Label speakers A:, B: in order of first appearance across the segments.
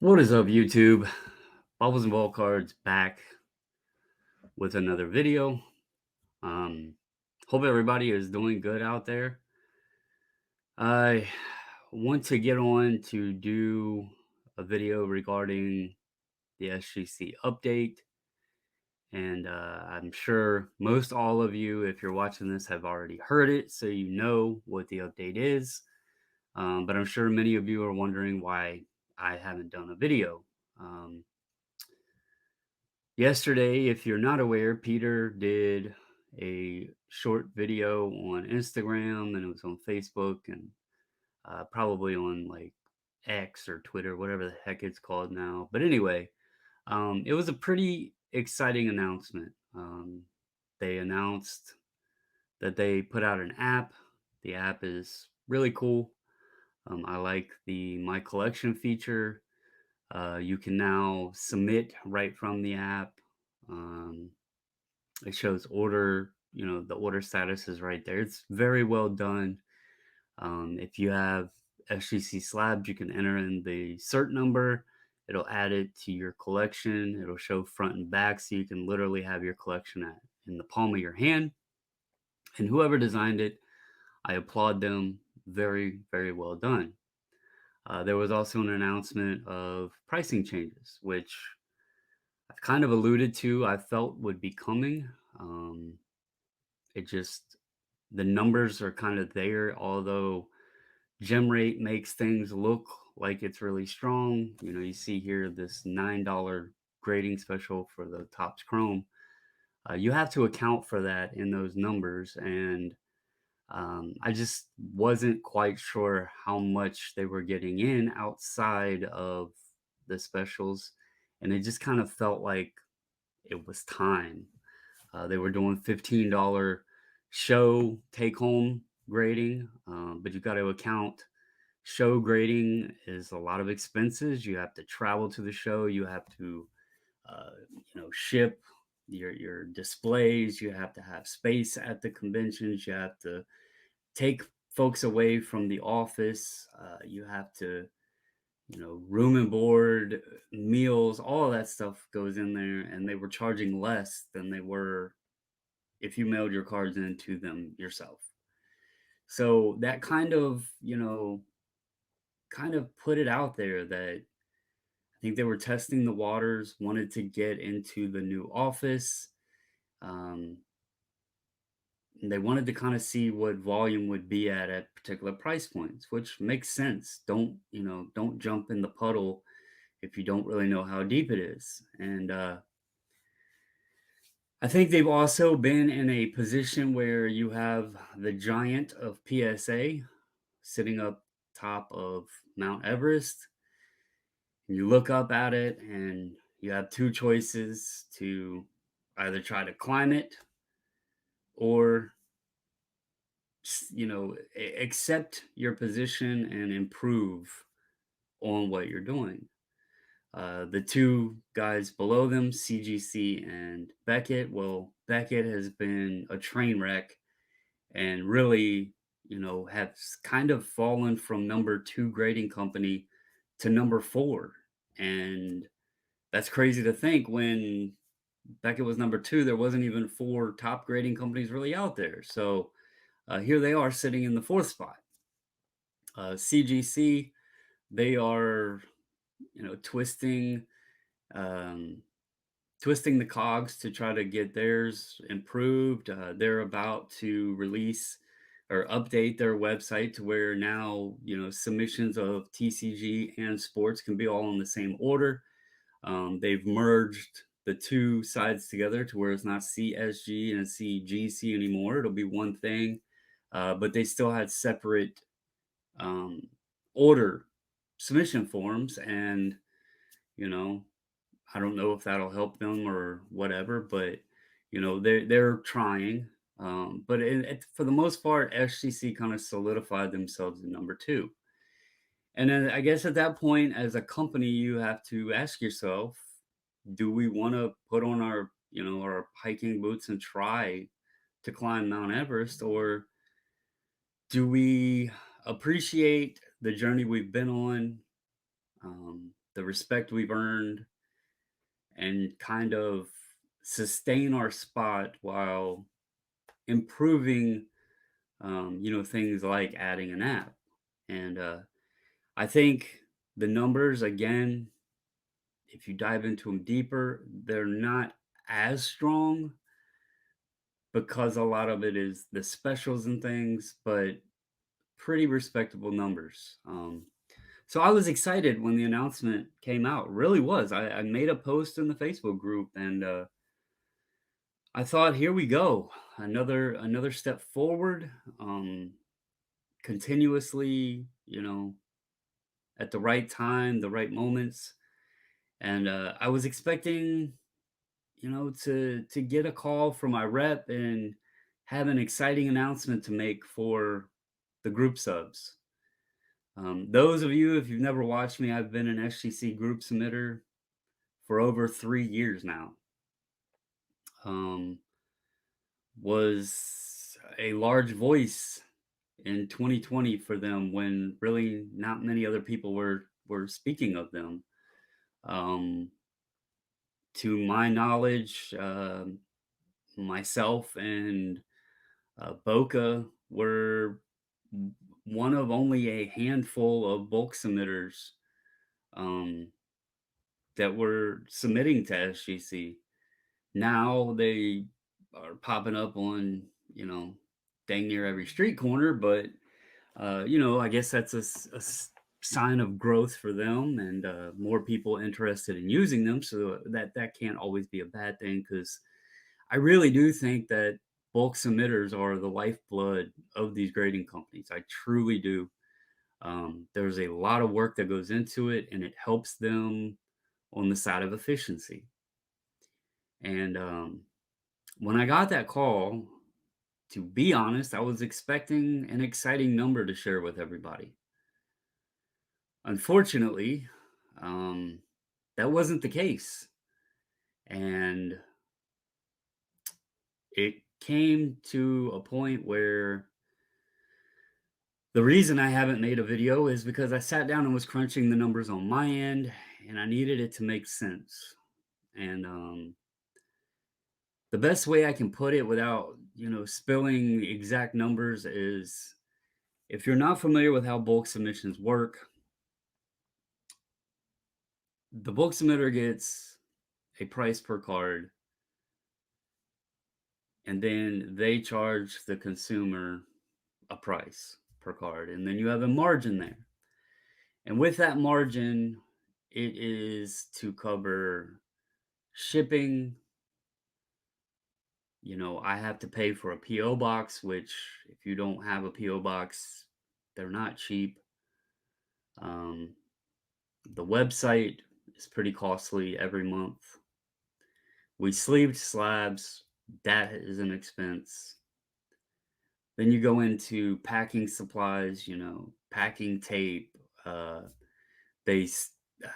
A: What is up, YouTube? Bubbles and Ball Cards back with another video. Um, Hope everybody is doing good out there. I want to get on to do a video regarding the SGC update, and I'm sure most all of you, if you're watching this, have already heard it, so you know what the update is. But I'm sure many of you are wondering why I haven't done a video. Um, Yesterday, if you're not aware, Peter did a short video on Instagram and it was on Facebook and probably on like X or Twitter, whatever the heck it's called now. But anyway, it was a pretty exciting announcement. They announced that they put out an app. The app is really cool. I like the My Collection feature. You can now submit right from the app. Um, It shows order, the order status is right there. It's very well done. If you have SGC slabs, you can enter in the cert number. It'll add it to your collection. It'll show front and back, so you can literally have your collection in the palm of your hand. And whoever designed it, I applaud them. Very, very well done. There was also an announcement of pricing changes, which I've kind of alluded to, I felt would be coming. Um, It just the numbers are kind of there, although gem rate makes things look like it's really strong. You see here this $9 grading special for the Topps Chrome. You have to account for that in those numbers, and I just wasn't quite sure how much they were getting in outside of the specials, and it just kind of felt like it was time. They were doing $15 show take home grading, but you got to account show grading is a lot of expenses. You have to travel to the show. You have to, ship your displays. You have to have space at the conventions. You have to take folks away from the office. You have to, room and board, meals, all of that stuff goes in there. And they were charging less than they were if you mailed your cards in to them yourself. So that kind of put it out there that I think they were testing the waters, wanted to get into the new office. Um, and they wanted to kind of see what volume would be at particular price points, which makes sense. Don't jump in the puddle if you don't really know how deep it is. And I think they've also been in a position where you have the giant of PSA sitting up top of Mount Everest. And you look up at it and you have two choices to either try to climb it or accept your position and improve on what you're doing. The two guys below them, CGC and Beckett, well, Beckett has been a train wreck and really, has kind of fallen from number two grading company to number four. And that's crazy to think when Beckett was number two, there wasn't even four top grading companies really out there. So here they are sitting in the fourth spot. CGC, they are, twisting um, twisting the cogs to try to get theirs improved. They're about to release or update their website to where now, submissions of TCG and sports can be all in the same order. They've merged the two sides together to where it's not CSG and CGC anymore. It'll be one thing, but they still had separate um, order submission forms. And, you know, I don't know if that'll help them or whatever, but they're trying. But for the most part, SGC kind of solidified themselves in number two. And then I guess at that point, as a company, you have to ask yourself, do we want to put on our hiking boots and try to climb Mount Everest, or do we appreciate the journey we've been on? the respect we've earned, and kind of sustain our spot while improving, things like adding an app. And I think the numbers, again, if you dive into them deeper, they're not as strong because a lot of it is the specials and things, but pretty respectable numbers. So I was excited when the announcement came out. Really was. I made a post in the Facebook group, and I thought, here we go, another step forward. Continuously, at the right time, the right moments, and I was expecting, to get a call from my rep and have an exciting announcement to make for the group subs. Those of you, if you've never watched me, I've been an SGC group submitter for over 3 years now. Um, was a large voice in 2020 for them when really not many other people were speaking of them. Um, to my knowledge, myself and Boca were one of only a handful of bulk submitters um, that were submitting to SGC. Now they are popping up on, dang near every street corner, but, I guess that's a sign of growth for them and more people interested in using them. So that can't always be a bad thing because I really do think that bulk submitters are the lifeblood of these grading companies. I truly do. There's a lot of work that goes into it, and it helps them on the side of efficiency. And when I got that call, to be honest, I was expecting an exciting number to share with everybody. Unfortunately, um, that wasn't the case. And it came to a point where the reason I haven't made a video is because I sat down and was crunching the numbers on my end, and I needed it to make sense. And the best way I can put it without, spilling exact numbers is, if you're not familiar with how bulk submissions work, the bulk submitter gets a price per card, and then they charge the consumer a price per card, and then you have a margin there. And with that margin, it is to cover shipping. I have to pay for a PO box, which, if you don't have a PO box, they're not cheap. Um, the website is pretty costly every month. We sleeved slabs, that is an expense. Then you go into packing supplies, packing tape. They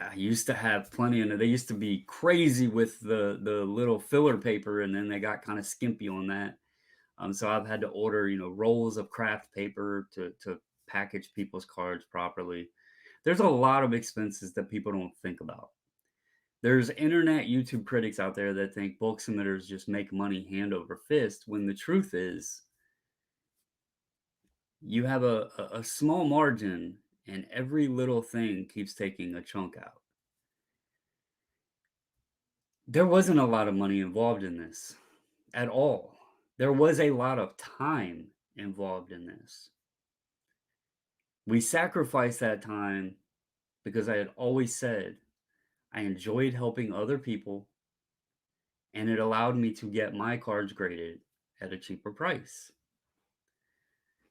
A: I used to have plenty, and they used to be crazy with the little filler paper, and then they got kind of skimpy on that. So I've had to order, rolls of craft paper to package people's cards properly. There's a lot of expenses that people don't think about. There's internet YouTube critics out there that think bulk submitters just make money hand over fist, when the truth is you have a small margin, and every little thing keeps taking a chunk out. There wasn't a lot of money involved in this at all. There was a lot of time involved in this. We sacrificed that time because I had always said I enjoyed helping other people, and it allowed me to get my cards graded at a cheaper price.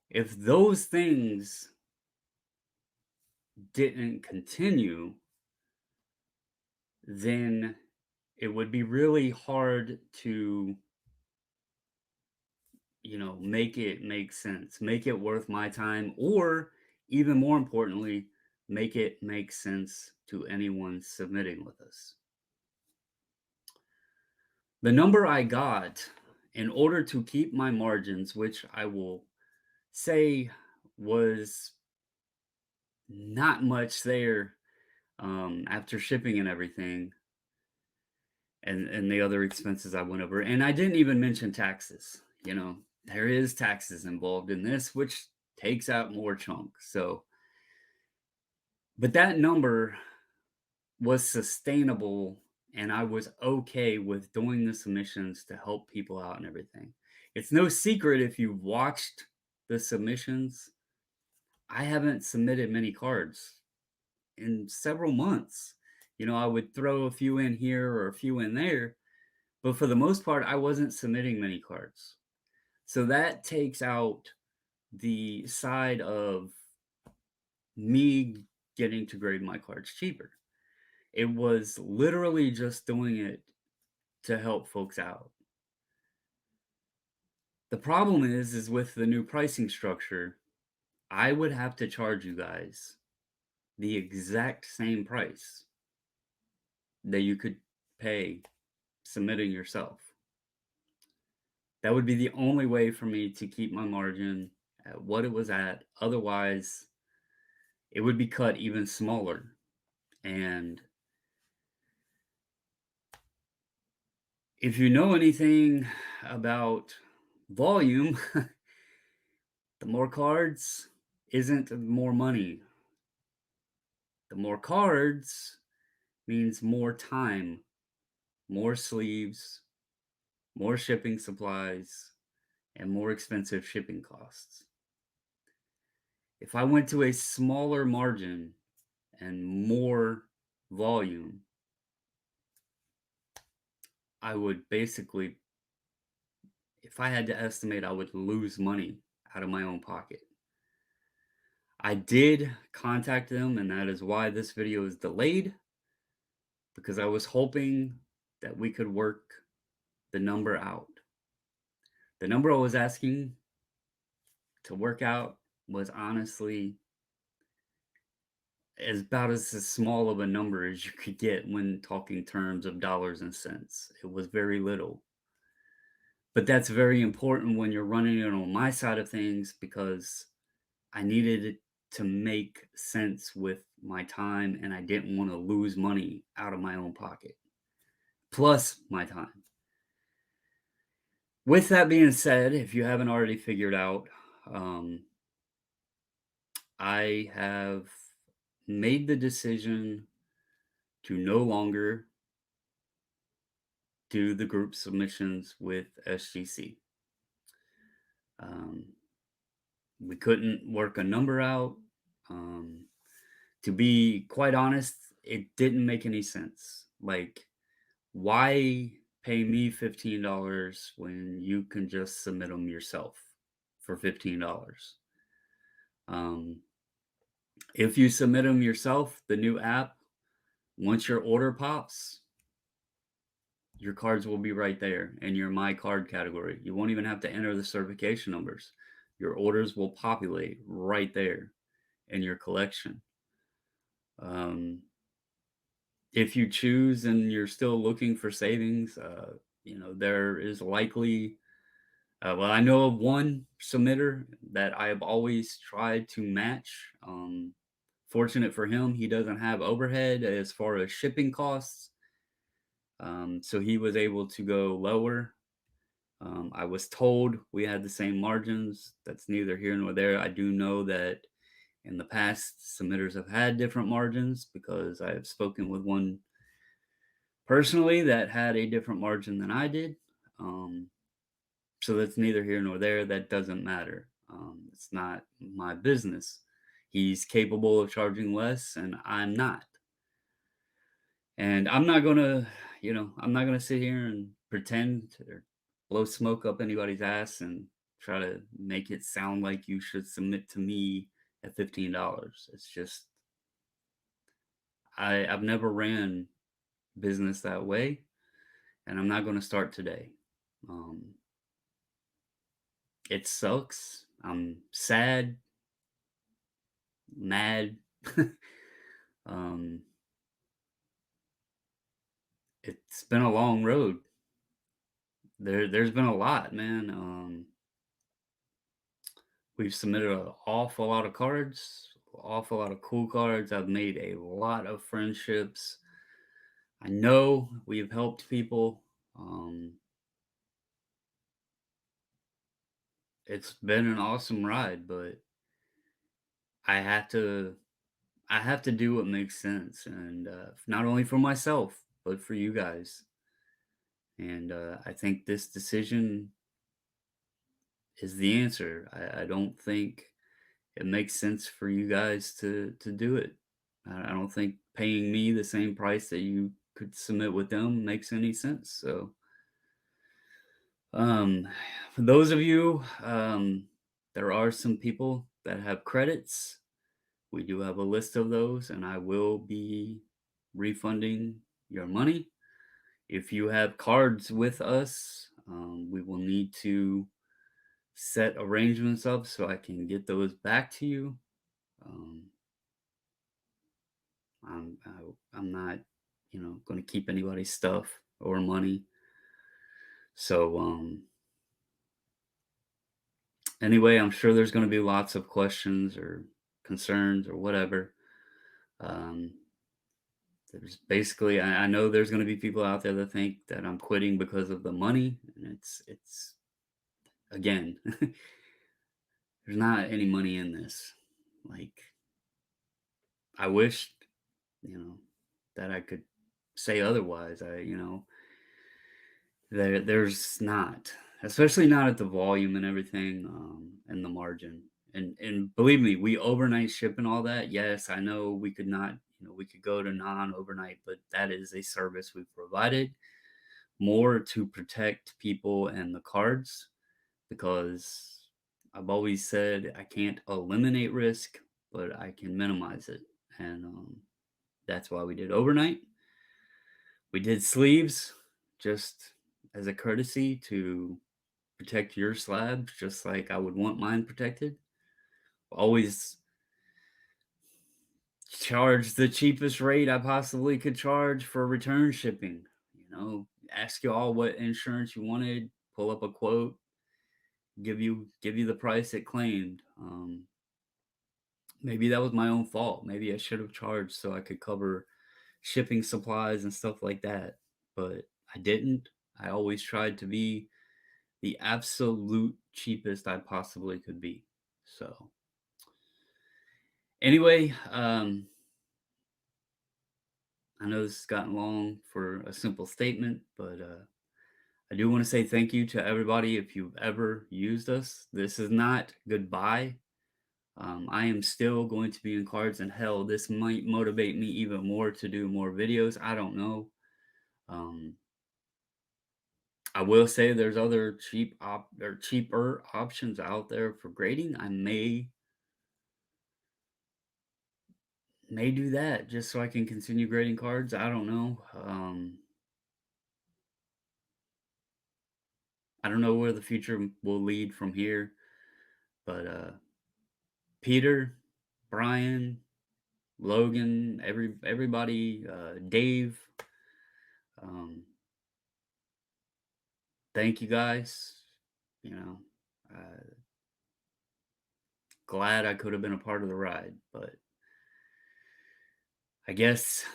A: If those things didn't continue, then it would be really hard to, make it make sense, make it worth my time, or even more importantly, make it make sense to anyone submitting with us. The number I got, in order to keep my margins, which I will say was not much there, after shipping and everything, and the other expenses I went over. And I didn't even mention taxes. There is taxes involved in this, which takes out more chunk. So, but that number was sustainable, and I was okay with doing the submissions to help people out and everything. It's no secret if you've watched the submissions, I haven't submitted many cards in several months. I would throw a few in here or a few in there, but for the most part, I wasn't submitting many cards. So that takes out the side of me getting to grade my cards cheaper. It was literally just doing it to help folks out. The problem is with the new pricing structure, I would have to charge you guys the exact same price that you could pay submitting yourself. That would be the only way for me to keep my margin at what it was at. Otherwise, it would be cut even smaller. And if you know anything about volume, the more cards isn't more money. The more cards means more time, more sleeves, more shipping supplies, and more expensive shipping costs. If I went to a smaller margin and more volume, I would basically, if I had to estimate, I would lose money out of my own pocket. I did contact them, and that is why this video is delayed, because I was hoping that we could work the number out. The number I was asking to work out was honestly about as small of a number as you could get when talking terms of dollars and cents. It was very little. But that's very important when you're running it on my side of things, because I needed it to make sense with my time, and I didn't want to lose money out of my own pocket, plus my time. With that being said, if you haven't already figured out, I have made the decision to no longer do the group submissions with SGC. Um, we couldn't work a number out. To be quite honest, it didn't make any sense. Like, why pay me $15 when you can just submit them yourself for $15? Um, if you submit them yourself, the new app, once your order pops, your cards will be right there in your My Card category. You won't even have to enter the certification numbers. Your orders will populate right there in your collection. If you choose and you're still looking for savings, there is likely, well, I know of one submitter that I have always tried to match. Fortunate for him, he doesn't have overhead as far as shipping costs. So he was able to go lower. I was told we had the same margins. That's neither here nor there. I do know that in the past, submitters have had different margins, because I have spoken with one personally that had a different margin than I did. So that's neither here nor there. That doesn't matter. It's not my business. He's capable of charging less, and I'm not. And I'm not gonna sit here and pretend or blow smoke up anybody's ass and try to make it sound like you should submit to me at $15. It's just, I've never ran business that way, and I'm not gonna start today. Um, it sucks. I'm sad, mad. um, it's been a long road. There's been a lot, man. We've submitted an awful lot of cards, awful lot of cool cards. I've made a lot of friendships. I know we've helped people. Um, it's been an awesome ride, but I have to I have to do what makes sense, and not only for myself but for you guys. And I think this decision is the answer. I don't think it makes sense for you guys to do it. I don't think paying me the same price that you could submit with them makes any sense. So, um, for those of you, there are some people that have credits. We do have a list of those, and I will be refunding your money. If you have cards with us, we will need to set arrangements up so I can get those back to you. Um, I'm not, going to keep anybody's stuff or money. So, anyway, I'm sure there's going to be lots of questions or concerns or whatever. Um, there's basically, I know there's going to be people out there that think that I'm quitting because of the money, and it's again, there's not any money in this. Like, I wish, you know, that I could say otherwise. There's not, especially not at the volume and everything, and the margin. And believe me, we overnight ship and all that. Yes, I know we could not, we could go to non-overnight, but that is a service we've provided more to protect people and the cards, because I've always said I can't eliminate risk, but I can minimize it. And that's why we did overnight. We did sleeves just as a courtesy to protect your slabs, just like I would want mine protected. Always charge the cheapest rate I possibly could charge for return shipping. Ask you all what insurance you wanted, pull up a quote, give you the price it claimed. Maybe that was my own fault. Maybe I should have charged so I could cover shipping supplies and stuff like that, but I didn't. I always tried to be the absolute cheapest I possibly could be. So, anyway, I know this has gotten long for a simple statement, but I do want to say thank you to everybody if you've ever used us. This is not goodbye. I am still going to be in cards, and hell, this might motivate me even more to do more videos. I don't know. Um, I will say there's other cheaper options out there for grading. I may do that just so I can continue grading cards. I don't know. I don't know where the future will lead from here, but Peter, Brian, Logan, everybody, Dave, um, thank you guys. You know, uh, glad I could have been a part of the ride, but I guess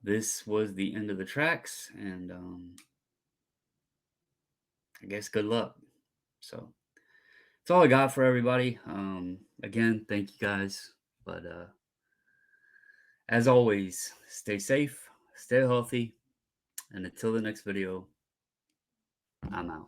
A: this was the end of the tracks, and I guess good luck. So that's all I got for everybody. Again, thank you guys. But as always, stay safe, stay healthy, and until the next video, I'm out.